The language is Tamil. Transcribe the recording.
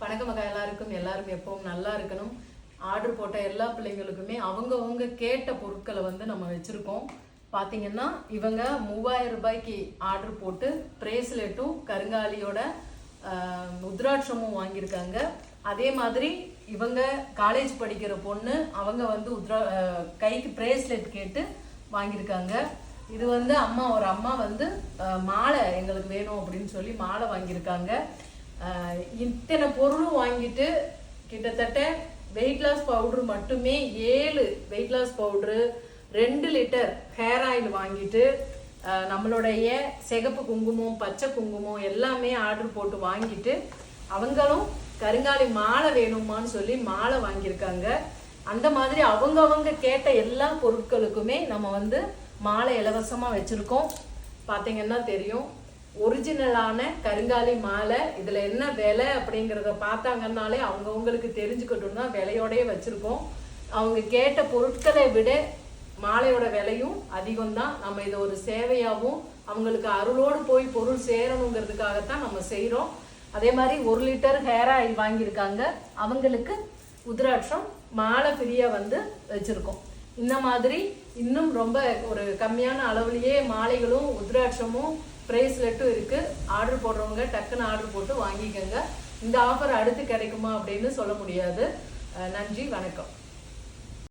வணக்கம் மகா எல்லாரும் எப்பவும் நல்லா இருக்கணும். ஆர்டர் போட்ட எல்லா பிள்ளைங்களுக்குமே அவங்க கேட்ட பொருட்களை வந்து நம்ம வச்சுருக்கோம். பார்த்தீங்கன்னா இவங்க 3000 ரூபாய்க்கு ஆர்டர் போட்டு பிரேஸ்லெட்டும் கருங்காலியோட உத்ராட்சமும் வாங்கியிருக்காங்க. அதே மாதிரி இவங்க காலேஜ் படிக்கிற பொண்ணு அவங்க வந்து கைக்கு பிரேஸ்லெட் கேட்டு வாங்கியிருக்காங்க. இது வந்து ஒரு அம்மா வந்து மாலை எங்களுக்கு வேணும் அப்படின்னு சொல்லி மாலை வாங்கியிருக்காங்க. இத்தனை பொருளும் வாங்கிட்டு கிட்டத்தட்ட வெயிட் லாஸ் பவுடர் மட்டுமே 7 weight loss powder, 2 litre hair oil வாங்கிட்டு நம்மளுடைய சிகப்பு குங்குமம், பச்சை குங்குமம் எல்லாமே ஆர்டர் போட்டு வாங்கிட்டு அவங்களும் கருங்காலி மாலை வேணுமான்னு சொல்லி மாலை வாங்கியிருக்காங்க. அந்த மாதிரி அவங்க கேட்ட எல்லா பொருட்களுக்குமே நம்ம வந்து மாலை இலவசமாக வச்சுருக்கோம். பார்த்தீங்கன்னா தெரியும், ஒரிஜினலான கருங்காலி மாலை. இதில் என்ன விலை அப்படிங்கிறத பார்த்தாங்கன்னாலே அவங்களுக்கு தெரிஞ்சுக்கிட்டோம் தான் விலையோடய வச்சுருக்கோம். அவங்க கேட்ட பொருட்களை விட மாலையோட விலையும் அதிகம்தான். நம்ம இதை ஒரு சேவையாகவும் அவங்களுக்கு அருளோடு போய் பொருள் சேரணுங்கிறதுக்காகத்தான் நம்ம செய்கிறோம். அதே மாதிரி 1 லிட்டர் ஹேர் ஆயில் வாங்கியிருக்காங்க. அவங்களுக்கு உத்ராட்சம் மாலை ஃப்ரீயாக வந்து வச்சுருக்கோம். இந்த மாதிரி இன்னும் ரொம்ப ஒரு கம்மியான அளவுலேயே மாலைகளும் உத்ராட்சமும் பிரேஸ்லெட்டும் இருக்குது. ஆர்டர் போடுறவங்க டக்குன்னு ஆர்டர் போட்டு வாங்கிக்கோங்க. இந்த ஆஃபர் அடுத்து கிடைக்குமா அப்படின்னு சொல்ல முடியாது. நன்றி, வணக்கம்.